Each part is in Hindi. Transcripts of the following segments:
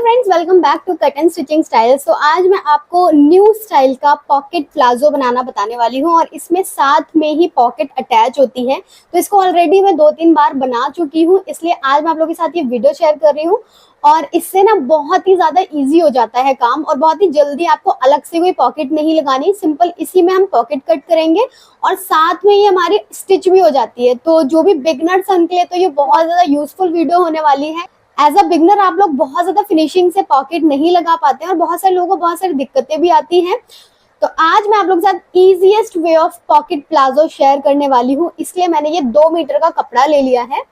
Friends, welcome back to cut and stitching styles. तो आज मैं आपको न्यू स्टाइल का पॉकेट प्लाजो बनाना बताने वाली हूँ और इसमें साथ में ही पॉकेट अटैच होती है। तो इसको ऑलरेडी मैं 2-3 बार बना चुकी हूँ, इसलिए आज मैं आप लोगों के साथ ये वीडियो शेयर कर रही हूँ। और इससे ना बहुत ही ज्यादा इजी हो जाता है काम और बहुत ही जल्दी आपको अलग से कोई पॉकेट नहीं लगानी। सिंपल इसी में हम पॉकेट कट करेंगे और साथ में ये हमारी स्टिच भी हो जाती है। तो जो भी बिगनर्स हैं उनके लिए तो ये बहुत ज्यादा यूजफुल वीडियो होने वाली है। एज अ बिगनर आप लोग बहुत ज्यादा फिनिशिंग से पॉकेट नहीं लगा पाते हैं और बहुत सारे लोगों को बहुत सारी दिक्कतें भी आती हैं। तो आज मैं आप लोगों के साथ easiest way of pocket palazzo share करने वाली हूँ। इसलिए मैंने ये 2 मीटर का कपड़ा ले लिया है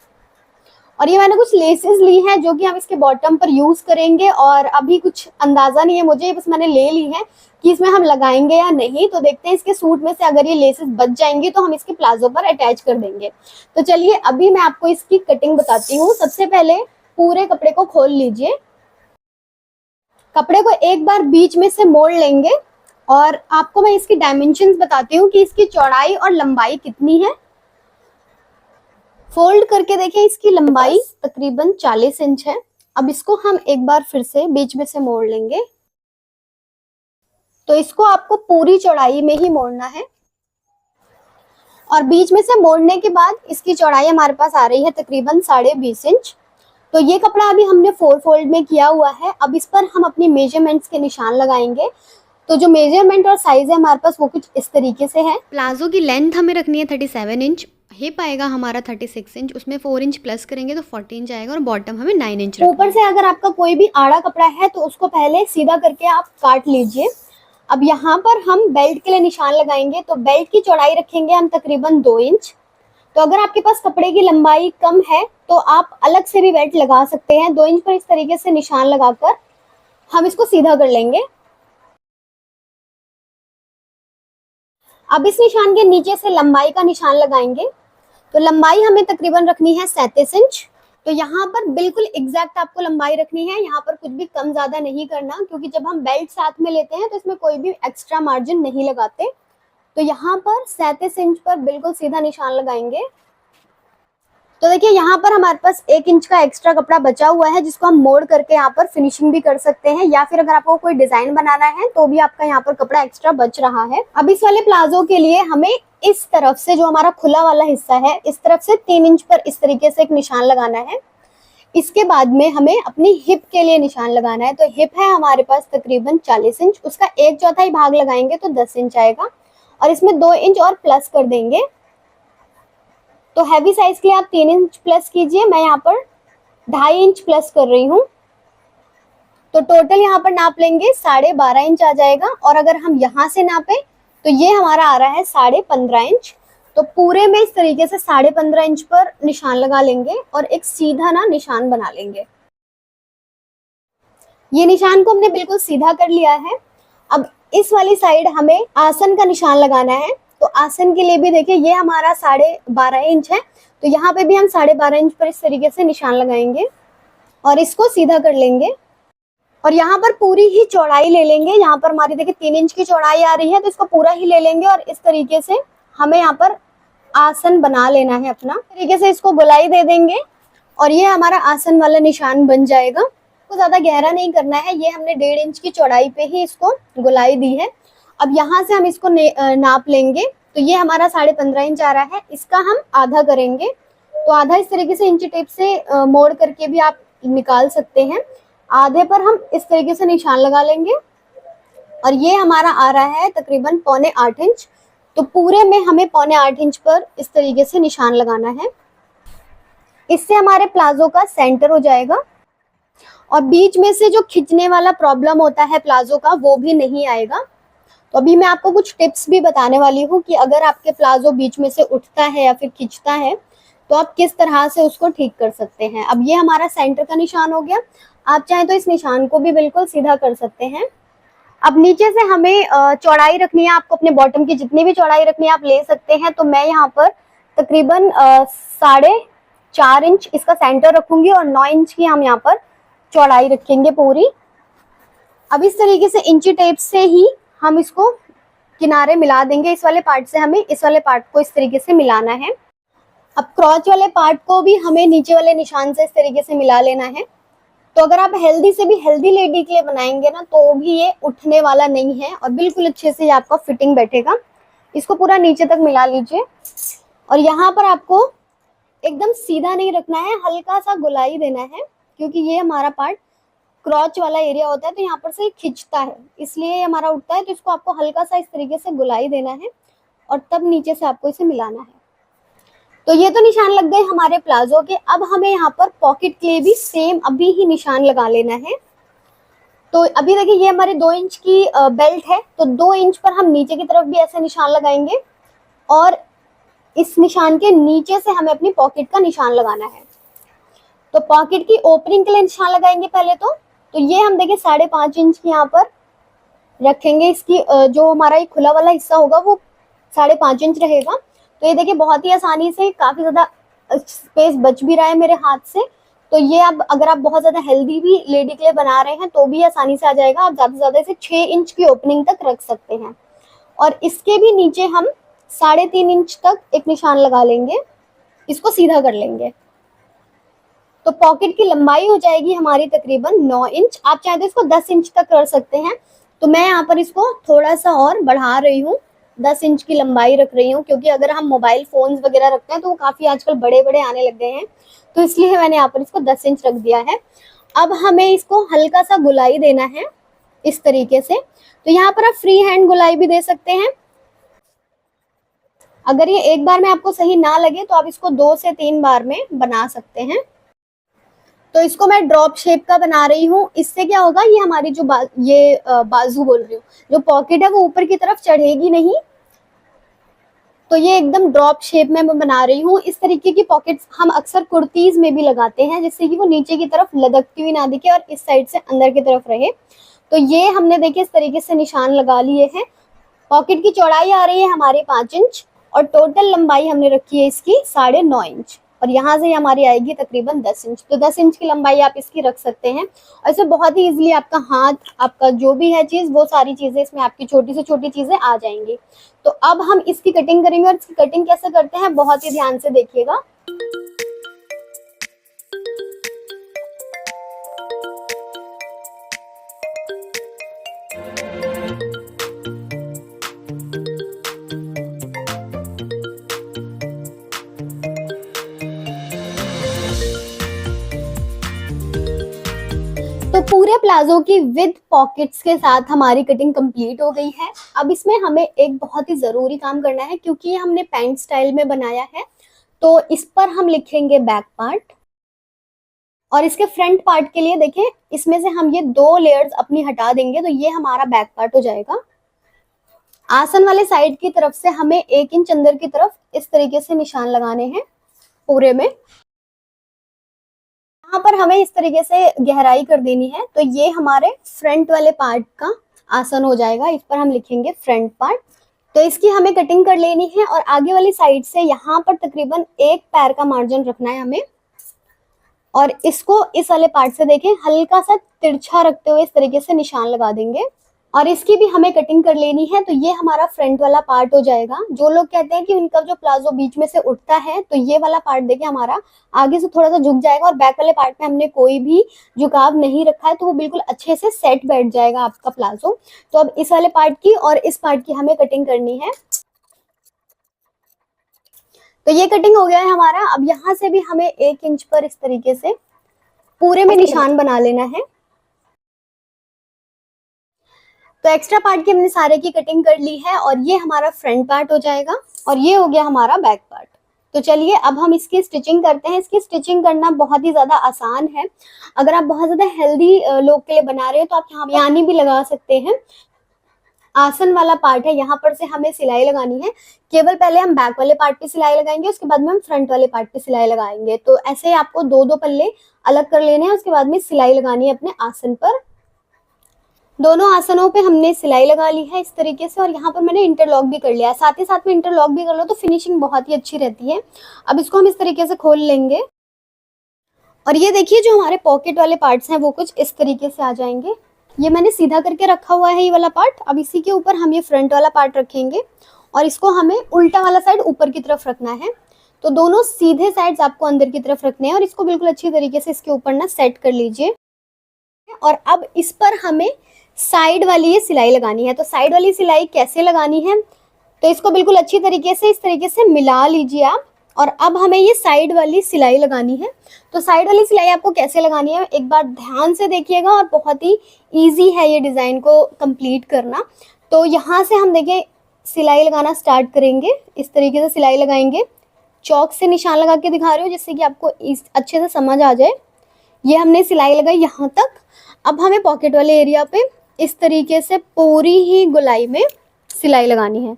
और ये मैंने कुछ लेसेस ली हैं जो कि हम इसके बॉटम पर यूज करेंगे। और अभी कुछ अंदाजा नहीं है मुझे, बस मैंने ले ली है कि इसमें हम लगाएंगे या नहीं। तो देखते हैं इसके सूट में से अगर ये लेसेस बच जाएंगी तो हम इसके प्लाजो पर अटैच कर देंगे। तो चलिए अभी मैं आपको इसकी कटिंग बताती हूँ। सबसे पहले पूरे कपड़े को खोल लीजिए। कपड़े को एक बार बीच में से मोड़ लेंगे और आपको मैं इसकी डायमेंशंस बताती हूँ कि इसकी चौड़ाई और लंबाई कितनी है। फोल्ड करके देखें, इसकी लंबाई तकरीबन 40 इंच है। अब इसको हम एक बार फिर से बीच में से मोड़ लेंगे। तो इसको आपको पूरी चौड़ाई में ही मोड़ना है और बीच में से मोड़ने के बाद इसकी चौड़ाई हमारे पास आ रही है तकरीबन 20.5 इंच। तो ये कपड़ा अभी हमने 4 फोल्ड में किया हुआ है। अब इस पर हम अपनी मेजरमेंट्स के निशान लगाएंगे। तो जो मेजरमेंट और साइज है हमारे पास वो कुछ इस तरीके से है। प्लाजो की लेंथ हमें रखनी है 37 इंच, हिप आएगा हमारा 36 इंच, उसमें 4 इंच प्लस करेंगे तो 40 इंच आएगा और बॉटम हमें 9 इंच। ऊपर से अगर आपका कोई भी आड़ा कपड़ा है तो उसको पहले सीधा करके आप काट लीजिए। अब यहाँ पर हम बेल्ट के लिए निशान लगाएंगे। तो बेल्ट की चौड़ाई रखेंगे हम तकरीबन 2 इंच। तो अगर आपके पास कपड़े की लंबाई कम है तो आप अलग से भी बेल्ट लगा सकते हैं। 2 इंच पर इस तरीके से निशान लगाकर हम इसको सीधा कर लेंगे। अब इस निशान के नीचे से लंबाई का निशान लगाएंगे। तो लंबाई हमें तकरीबन रखनी है 37 इंच। तो यहाँ पर बिल्कुल एग्जैक्ट आपको लंबाई रखनी है, यहाँ पर कुछ भी कम ज्यादा नहीं करना, क्योंकि जब हम बेल्ट साथ में लेते हैं तो इसमें कोई भी एक्स्ट्रा मार्जिन नहीं लगाते। तो यहाँ पर 37 इंच पर बिल्कुल सीधा निशान लगाएंगे। तो देखिए यहाँ पर हमारे पास 1 इंच का एक्स्ट्रा कपड़ा बचा हुआ है जिसको हम मोड़ करके यहाँ पर फिनिशिंग भी कर सकते हैं, या फिर अगर आपको कोई डिजाइन बनाना है तो भी आपका यहाँ पर कपड़ा एक्स्ट्रा बच रहा है। अब इस वाले प्लाजो के लिए हमें इस तरफ से जो हमारा खुला वाला हिस्सा है इस तरफ से 3 इंच पर इस तरीके से एक निशान लगाना है। इसके बाद में हमें अपनी हिप के लिए निशान लगाना है। तो हिप है हमारे पास तकरीबन 40 इंच, उसका 1/4 भाग लगाएंगे तो 10 इंच आएगा और इसमें 2 इंच और प्लस कर देंगे। तो हैवी साइज के लिए आप 3 इंच प्लस कीजिए, मैं यहाँ पर 2.5 इंच प्लस कर रही हूँ। तो टोटल यहाँ पर नाप लेंगे 12.5 इंच आ जाएगा। और अगर हम यहाँ से नापे तो ये हमारा आ रहा है 15.5 इंच। तो पूरे में इस तरीके से 15.5 इंच पर निशान लगा लेंगे और एक सीधा ना निशान बना लेंगे। ये निशान को हमने बिल्कुल सीधा कर लिया है। अब इस वाली साइड हमें आसन का निशान लगाना है। तो आसन के लिए भी देखिए ये हमारा 12.5 इंच है, तो यहाँ पे भी हम 12.5 इंच पर इस तरीके से निशान लगाएंगे और इसको सीधा कर लेंगे। और यहाँ पर पूरी ही चौड़ाई ले लेंगे। यहाँ पर हमारी देखिए 3 इंच की चौड़ाई आ रही है, तो इसको पूरा ही ले लेंगे और इस तरीके से हमें यहाँ पर आसन बना लेना है अपना। तरीके से इसको गोलाई दे देंगे और ये हमारा आसन वाला निशान बन जाएगा। को ज्यादा गहरा नहीं करना है, ये हमने 1.5 इंच की चौड़ाई पे ही इसको गोलाई दी है। अब यहाँ से हम इसको नाप लेंगे। तो ये हमारा 15.5 इंच आ रहा है, इसका हम आधा करेंगे। तो आधा इस तरीके से इंची टेप से मोड़ करके भी आप निकाल सकते हैं। आधे पर हम इस तरीके से निशान लगा लेंगे और ये हमारा आ रहा है तकरीबन 7.25 इंच। तो पूरे में हमें 7.25 इंच पर इस तरीके से निशान लगाना है। इससे हमारे प्लाजो का सेंटर हो जाएगा और बीच में से जो खिंचने वाला प्रॉब्लम होता है प्लाजो का वो भी नहीं आएगा। तो अभी मैं आपको कुछ टिप्स भी बताने वाली हूँ कि अगर आपके प्लाजो बीच में से उठता है या फिर खिंचता है तो आप किस तरह से उसको ठीक कर सकते हैं। अब ये हमारा सेंटर का निशान हो गया। आप चाहें तो इस निशान को भी बिल्कुल सीधा कर सकते हैं। अब नीचे से हमें चौड़ाई रखनी है, आपको अपने बॉटम की जितनी भी चौड़ाई रखनी है आप ले सकते हैं। तो मैं यहाँ पर तकरीबन 4.5 इंच इसका सेंटर रखूंगी और 9 इंच की हम यहाँ पर चौड़ाई रखेंगे पूरी। अब इस तरीके से इंची टेप से ही हम इसको किनारे मिला देंगे। इस वाले पार्ट से हमें इस वाले पार्ट को इस तरीके से मिलाना है। अब क्रॉच वाले पार्ट को भी हमें नीचे वाले निशान से इस तरीके से मिला लेना है। तो अगर आप हेल्दी से भी हेल्दी लेडी के लिए बनाएंगे ना तो भी ये उठने वाला नहीं है और बिल्कुल अच्छे से ये आपका फिटिंग बैठेगा। इसको पूरा नीचे तक मिला लीजिए और यहाँ पर आपको एकदम सीधा नहीं रखना है, हल्का सा गोलाई देना है क्योंकि ये हमारा पार्ट क्रॉच वाला एरिया होता है तो यहाँ पर से खिंचता है, इसलिए ये हमारा उठता है। तो इसको आपको हल्का सा इस तरीके से गोलाई देना है और तब नीचे से आपको इसे मिलाना है। तो ये तो निशान लग गए हमारे प्लाजो के। अब हमें यहाँ पर पॉकेट के लिए भी सेम अभी ही निशान लगा लेना है। तो अभी देखिए ये हमारे 2 इंच की बेल्ट है, तो 2 इंच पर हम नीचे की तरफ भी ऐसे निशान लगाएंगे और इस निशान के नीचे से हमें अपनी पॉकेट का निशान लगाना है। तो पॉकेट की ओपनिंग के लिए निशान लगाएंगे पहले तो ये हम देखिए 5.5 इंच की यहाँ पर रखेंगे। इसकी जो हमारा ये खुला वाला हिस्सा होगा वो 5.5 इंच रहेगा। तो ये देखिए बहुत ही आसानी से, काफी ज्यादा स्पेस बच भी रहा है मेरे हाथ से। तो ये अब अगर आप बहुत ज्यादा हेल्दी भी लेडी के लिए बना रहे हैं तो भी आसानी से आ जाएगा। आप ज्यादा से ज्यादा इसे 6 इंच की ओपनिंग तक रख सकते हैं और इसके भी नीचे हम 3.5 इंच तक एक निशान लगा लेंगे, इसको सीधा कर लेंगे। तो पॉकेट की लंबाई हो जाएगी हमारी तकरीबन 9 इंच। आप चाहे तो इसको 10 इंच तक कर सकते हैं। तो मैं यहाँ पर इसको थोड़ा सा और बढ़ा रही हूँ, 10 इंच की लंबाई रख रही हूँ क्योंकि अगर हम मोबाइल फोन्स वगैरह रखते हैं तो वो काफी आजकल बड़े बड़े आने लग गए हैं, तो इसलिए मैंने यहाँ पर इसको 10 इंच रख दिया है। अब हमें इसको हल्का सा गुलाई देना है इस तरीके से। तो यहाँ पर आप फ्री हैंड गुलाई भी दे सकते हैं। अगर ये एक बार में आपको सही ना लगे तो आप इसको 2 से 3 बार में बना सकते हैं। तो इसको मैं ड्रॉप शेप का बना रही हूँ। इससे क्या होगा, ये हमारी जो बाजू बोल रही हूँ, जो पॉकेट है वो ऊपर की तरफ चढ़ेगी नहीं। तो ये एकदम ड्रॉप शेप में मैं बना रही हूँ। इस तरीके की पॉकेट्स हम अक्सर कुर्तीज में भी लगाते हैं जिससे कि वो नीचे की तरफ लटकती हुई ना दिखे और इस साइड से अंदर की तरफ रहे। तो ये हमने देखिए इस तरीके से निशान लगा लिए हैं। पॉकेट की चौड़ाई आ रही है हमारे 5 इंच और टोटल लंबाई हमने रखी है इसकी 9.5 इंच और यहाँ से हमारी आएगी तकरीबन 10 इंच। तो 10 इंच की लंबाई आप इसकी रख सकते हैं और इसमें बहुत ही इजीली आपका हाथ, आपका जो भी है चीज, वो सारी चीजें इसमें आपकी छोटी से छोटी चीजें आ जाएंगी। तो अब हम इसकी कटिंग करेंगे और इसकी कटिंग कैसे करते हैं बहुत ही ध्यान से देखिएगा। तो पूरे प्लाजो की विद पॉकेट्स के साथ हमारी कटिंग कंप्लीट हो गई है। अब इसमें हमें एक बहुत ही जरूरी काम करना है क्योंकि ये हमने पैंट स्टाइल में बनाया है। तो इस पर हम लिखेंगे बैक पार्ट और इसके फ्रंट पार्ट के लिए देखें इसमें से हम ये 2 लेयर्स अपनी हटा देंगे तो ये हमारा बैक पार्ट हो जाएगा। आसन वाले साइड की तरफ से हमें 1 इंच अंदर की तरफ इस तरीके से निशान लगाने हैं पूरे में। यहाँ पर हमें इस तरीके से गहराई कर देनी है। तो ये हमारे फ्रंट वाले पार्ट का आसन हो जाएगा, इस पर हम लिखेंगे फ्रंट पार्ट। तो इसकी हमें कटिंग कर लेनी है और आगे वाली साइड से यहाँ पर तकरीबन 1 पैर का मार्जिन रखना है हमें और इसको इस वाले पार्ट से देखें हल्का सा तिरछा रखते हुए इस तरीके से निशान लगा देंगे और इसकी भी हमें कटिंग कर लेनी है। तो ये हमारा फ्रंट वाला पार्ट हो जाएगा। जो लोग कहते हैं कि उनका जो प्लाजो बीच में से उठता है तो ये वाला पार्ट देखिए हमारा आगे से थोड़ा सा झुक जाएगा और बैक वाले पार्ट में हमने कोई भी झुकाव नहीं रखा है तो वो बिल्कुल अच्छे से सेट बैठ जाएगा आपका प्लाजो। तो अब इस वाले पार्ट की और इस पार्ट की हमें कटिंग करनी है। तो ये कटिंग हो गया है हमारा। अब यहाँ से भी हमें 1 इंच पर इस तरीके से पूरे में निशान बना लेना है। तो एक्स्ट्रा पार्ट की हमने सारे की कटिंग कर ली है और ये हमारा फ्रंट पार्ट हो जाएगा और ये हो गया हमारा बैक पार्ट। तो चलिए अब हम इसकी स्टिचिंग करते हैं। इसकी स्टिचिंग करना बहुत ही ज्यादा आसान है। अगर आप बहुत ज्यादा हेल्दी लोग के लिए बना रहे हो तो आप यहाँ यानी भी लगा सकते हैं। आसन वाला पार्ट है, यहाँ पर से हमें सिलाई लगानी है। केवल पहले हम बैक वाले पार्ट पे सिलाई लगाएंगे, उसके बाद में हम फ्रंट वाले पार्ट पे सिलाई लगाएंगे। तो ऐसे आपको 2-2 पल्ले अलग कर लेने हैं, उसके बाद में सिलाई लगानी है अपने आसन पर। दोनों आसनों पे हमने सिलाई लगा ली है इस तरीके से और यहाँ पर मैंने इंटरलॉक भी कर लिया है। साथ ही साथ में इंटरलॉक भी कर लो तो फिनिशिंग बहुत ही अच्छी रहती है। अब इसको हम इस तरीके से खोल लेंगे और ये देखिए जो हमारे पॉकेट वाले पार्ट्स हैं वो कुछ इस तरीके से आ जाएंगे। ये मैंने सीधा करके रखा हुआ है ये वाला पार्ट। अब इसी के ऊपर हम ये फ्रंट वाला पार्ट रखेंगे और इसको हमें उल्टा वाला साइड ऊपर की तरफ रखना है। तो दोनों सीधे साइड्स आपको अंदर की तरफ रखने हैं और इसको बिल्कुल अच्छी तरीके से इसके ऊपर ना सेट कर लीजिए। और अब इस पर हमें साइड वाली ये सिलाई लगानी है। तो साइड वाली सिलाई कैसे लगानी है, तो इसको बिल्कुल अच्छी तरीके से इस तरीके से मिला लीजिए आप। और अब हमें ये साइड वाली सिलाई लगानी है। तो साइड वाली सिलाई आपको कैसे लगानी है एक बार ध्यान से देखिएगा, और बहुत ही ईजी है ये डिज़ाइन को कंप्लीट करना। तो यहाँ से हम देखें सिलाई लगाना स्टार्ट करेंगे। इस तरीके से सिलाई लगाएंगे, चौक से निशान लगा के दिखा रही हूँ जिससे कि आपको अच्छे से समझ आ जाए। ये हमने सिलाई लगाई यहाँ तक। अब हमें पॉकेट वाले एरिया पे इस तरीके से पूरी ही गोलाई में सिलाई लगानी है।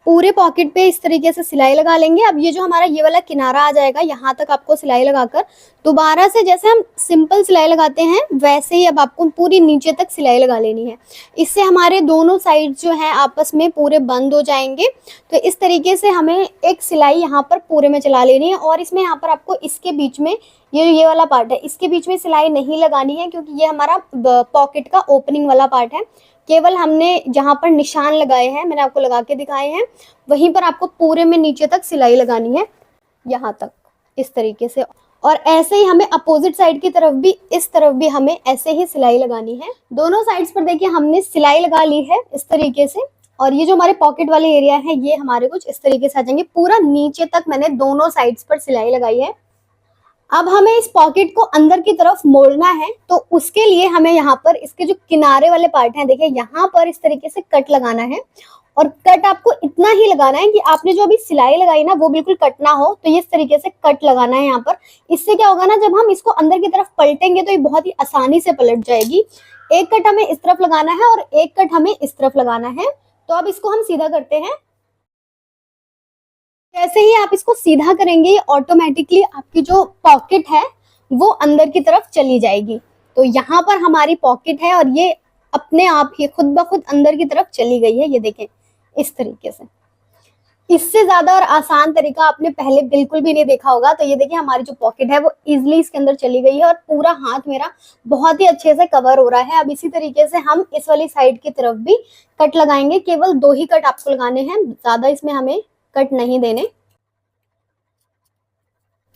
पूरे पॉकेट पे इस तरीके से सिलाई लगा लेंगे। अब ये जो हमारा ये वाला किनारा आ जाएगा, यहाँ तक आपको सिलाई लगाकर दोबारा से जैसे हम सिंपल सिलाई लगाते हैं वैसे ही अब आपको पूरी नीचे तक सिलाई लगा लेनी है। इससे हमारे दोनों साइड जो हैं आपस में पूरे बंद हो जाएंगे। तो इस तरीके से हमें एक सिलाई यहाँ पर पूरे में चला लेनी है। और इसमें यहाँ पर आपको इसके बीच में ये वाला पार्ट है, इसके बीच में सिलाई नहीं लगानी है क्योंकि ये हमारा पॉकेट का ओपनिंग वाला पार्ट है। केवल हमने जहाँ पर निशान लगाए हैं, मैंने आपको लगा के दिखाए हैं, वहीं पर आपको पूरे में नीचे तक सिलाई लगानी है, यहाँ तक इस तरीके से। और ऐसे ही हमें अपोजिट साइड की तरफ भी, इस तरफ भी हमें ऐसे ही सिलाई लगानी है। दोनों साइड्स पर देखिए हमने सिलाई लगा ली है इस तरीके से। और ये जो हमारे पॉकेट वाले एरिया है ये हमारे कुछ इस तरीके से आ जाएंगे। पूरा नीचे तक मैंने दोनों साइड्स पर सिलाई लगाई है। अब हमें इस पॉकेट को अंदर की तरफ मोड़ना है, तो उसके लिए हमें यहाँ पर इसके जो किनारे वाले पार्ट हैं, देखिए यहाँ पर इस तरीके से कट लगाना है। और कट आपको इतना ही लगाना है कि आपने जो अभी सिलाई लगाई ना वो बिल्कुल कट ना हो। तो ये इस तरीके से कट लगाना है यहाँ पर। इससे क्या होगा ना, जब हम इसको अंदर की तरफ पलटेंगे तो ये बहुत ही आसानी से पलट जाएगी। एक कट हमें इस तरफ लगाना है और एक कट हमें इस तरफ लगाना है। तो अब इसको हम सीधा करते हैं। जैसे ही आप इसको सीधा करेंगे ऑटोमेटिकली आपकी जो पॉकेट है वो अंदर की तरफ चली जाएगी। तो यहाँ पर हमारी पॉकेट है और ये अपने आप ही खुद ब खुद अंदर की तरफ चली गई है। ये देखें इस तरीके से। इससे ज्यादा और आसान तरीका आपने पहले बिल्कुल भी नहीं देखा होगा। तो ये देखिए हमारी जो पॉकेट है वो इजिली इसके अंदर चली गई है और पूरा हाथ मेरा बहुत ही अच्छे से कवर हो रहा है। अब इसी तरीके से हम इस वाली साइड की तरफ भी कट लगाएंगे। केवल 2 ही कट आपको लगाने हैं, ज्यादा इसमें हमें कट नहीं देने।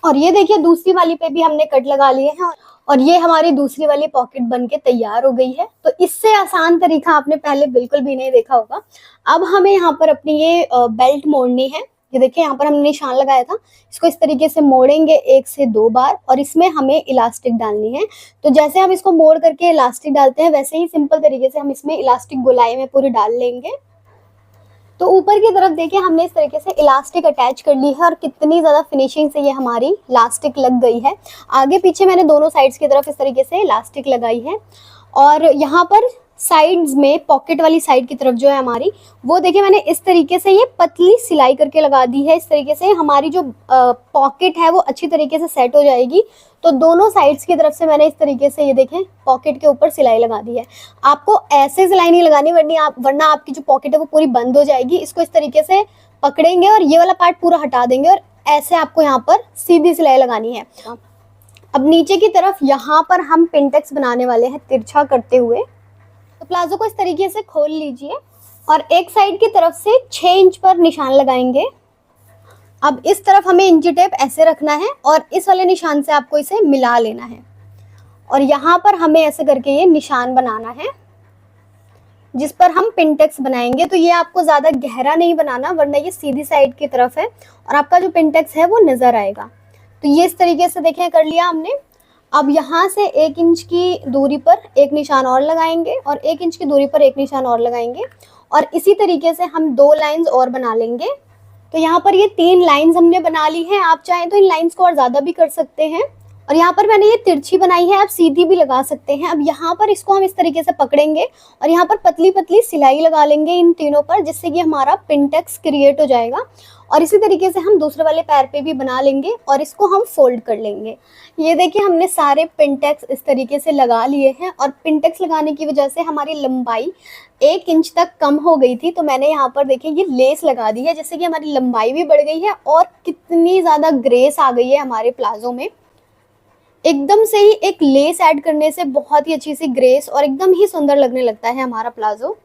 और ये देखिए दूसरी वाली पे भी हमने कट लगा लिए हैं और ये हमारी दूसरी वाली पॉकेट बनके तैयार हो गई है। तो इससे आसान तरीका आपने पहले बिल्कुल भी नहीं देखा होगा। अब हमें यहाँ पर अपनी ये बेल्ट मोड़नी है। ये देखिए यहाँ पर हमने निशान लगाया था, इसको इस तरीके से मोड़ेंगे 1 से 2 बार और इसमें हमें इलास्टिक डालनी है। तो जैसे हम इसको मोड़ करके इलास्टिक डालते हैं वैसे ही सिंपल तरीके से हम इसमें इलास्टिक गोलाई में पूरी डाल लेंगे। तो ऊपर की तरफ देखिए हमने इस तरीके से इलास्टिक अटैच कर ली है और कितनी ज़्यादा फिनिशिंग से ये हमारी इलास्टिक लग गई है। आगे पीछे मैंने दोनों साइड्स की तरफ इस तरीके से इलास्टिक लगाई है। और यहाँ पर साइड्स में पॉकेट वाली साइड की तरफ जो है हमारी, वो देखिए मैंने इस तरीके से ये पतली सिलाई करके लगा दी है। इस तरीके से हमारी जो पॉकेट है वो अच्छी तरीके से सेट हो जाएगी। तो दोनों साइड्स की तरफ से मैंने इस तरीके से ये देखें पॉकेट के ऊपर सिलाई लगा दी है। आपको ऐसे सिलाई नहीं लगानी वरना आपकी जो पॉकेट है वो पूरी बंद हो जाएगी। इसको इस तरीके से पकड़ेंगे और ये वाला पार्ट पूरा हटा देंगे और ऐसे आपको यहाँ पर सीधी सिलाई लगानी है। अब नीचे की तरफ यहाँ पर हम पिनटेक्स बनाने वाले हैं तिरछा करते हुए। तो प्लाजो को इस तरीके से खोल लीजिए और एक साइड की तरफ से 6 इंच पर निशान लगाएंगे। अब इस तरफ हमें इंची टेप ऐसे रखना है और इस वाले निशान से आपको इसे मिला लेना है और यहाँ पर हमें ऐसे करके ये निशान बनाना है जिस पर हम पिनटेक्स बनाएंगे। तो ये आपको ज़्यादा गहरा नहीं बनाना वरना ये सीधी साइड की तरफ है और आपका जो पिनटेक्स है वो नज़र आएगा। तो ये इस तरीके से देखें कर लिया हमने। अब यहाँ से 1 इंच की दूरी पर एक निशान और लगाएंगे और 1 इंच की दूरी पर एक निशान और लगाएंगे और इसी तरीके से हम 2 लाइंस और बना लेंगे। तो यहाँ पर ये 3 लाइंस हमने बना ली हैं। आप चाहें तो इन लाइंस को और ज़्यादा भी कर सकते हैं। और यहाँ पर मैंने ये तिरछी बनाई है, आप सीधी भी लगा सकते हैं। अब यहाँ पर इसको हम इस तरीके से पकड़ेंगे और यहाँ पर पतली पतली सिलाई लगा लेंगे इन तीनों पर, जिससे कि हमारा पिनटेक्स क्रिएट हो जाएगा। और इसी तरीके से हम दूसरे वाले पैर पे भी बना लेंगे और इसको हम फोल्ड कर लेंगे। ये देखिए हमने सारे पिनटेक्स इस तरीके से लगा लिए हैं और पिनटेक्स लगाने की वजह से हमारी लंबाई 1 इंच तक कम हो गई थी। तो मैंने यहाँ पर देखिए ये लेस लगा दी है जिससे कि हमारी लंबाई भी बढ़ गई है और कितनी ज़्यादा ग्रेस आ गई है हमारे प्लाजो में। एकदम से ही एक लेस ऐड करने से बहुत ही अच्छी सी ग्रेस और एकदम ही सुंदर लगने लगता है हमारा प्लाजो।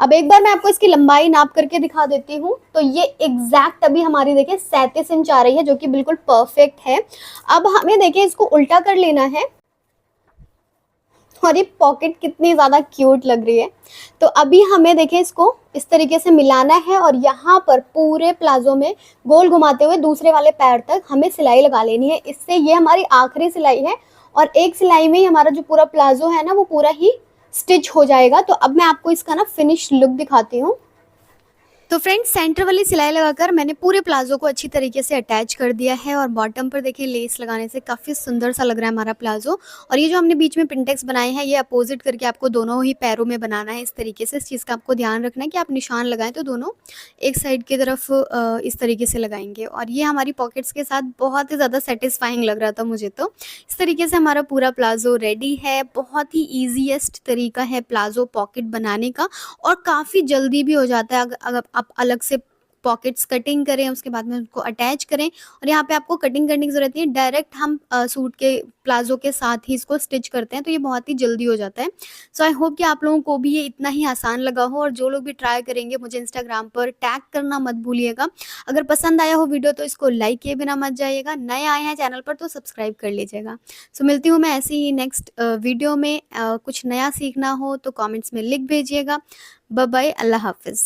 अब एक बार मैं आपको इसकी लंबाई नाप करके दिखा देती हूँ। तो ये एग्जैक्ट अभी हमारी देखिए 37 इंच आ रही है जो कि बिल्कुल परफेक्ट है। अब हमें देखिए इसको उल्टा कर लेना है और ये पॉकेट कितनी ज़्यादा क्यूट लग रही है। तो अभी हमें देखें इसको इस तरीके से मिलाना है और यहाँ पर पूरे प्लाजो में गोल घुमाते हुए दूसरे वाले पैर तक हमें सिलाई लगा लेनी है। इससे ये हमारी आखिरी सिलाई है और एक सिलाई में ही हमारा जो पूरा प्लाजो है ना वो पूरा ही स्टिच हो जाएगा। तो अब मैं आपको इसका ना फिनिश लुक दिखाती हूँ। तो फ्रेंड्स सेंटर वाली सिलाई लगाकर मैंने पूरे प्लाजो को अच्छी तरीके से अटैच कर दिया है और बॉटम पर देखिए लेस लगाने से काफ़ी सुंदर सा लग रहा है हमारा प्लाजो। और ये जो हमने बीच में पिंटेक्स बनाए हैं ये अपोजिट करके आपको दोनों ही पैरों में बनाना है इस तरीके से। इस चीज़ का आपको ध्यान रखना है कि आप निशान लगाएं तो दोनों एक साइड की तरफ इस तरीके से लगाएंगे। और ये हमारी पॉकेट्स के साथ बहुत ही ज़्यादा सेटिस्फाइंग लग रहा था मुझे। तो इस तरीके से हमारा पूरा प्लाजो रेडी है। बहुत ही ईजीएस्ट तरीका है प्लाजो पॉकेट बनाने का और काफ़ी जल्दी भी हो जाता है। अगर आप अलग से पॉकेट्स कटिंग करें उसके बाद में उसको अटैच करें और यहाँ पे आपको कटिंग करने की ज़रूरत नहीं है, डायरेक्ट हम सूट के प्लाजो के साथ ही इसको स्टिच करते हैं तो ये बहुत ही जल्दी हो जाता है। सो आई होप कि आप लोगों को भी ये इतना ही आसान लगा हो और जो लोग भी ट्राई करेंगे मुझे इंस्टाग्राम पर टैग करना मत भूलिएगा। अगर पसंद आया हो वीडियो तो इसको लाइक किए बिना मत जाइएगा। नए आए हैं चैनल पर तो सब्सक्राइब कर लीजिएगा। सो मिलती हूँ मैं ऐसे ही नेक्स्ट वीडियो में। कुछ नया सीखना हो तो कॉमेंट्स में लिख भेजिएगा। बाय बाय, अल्लाह हाफिज़।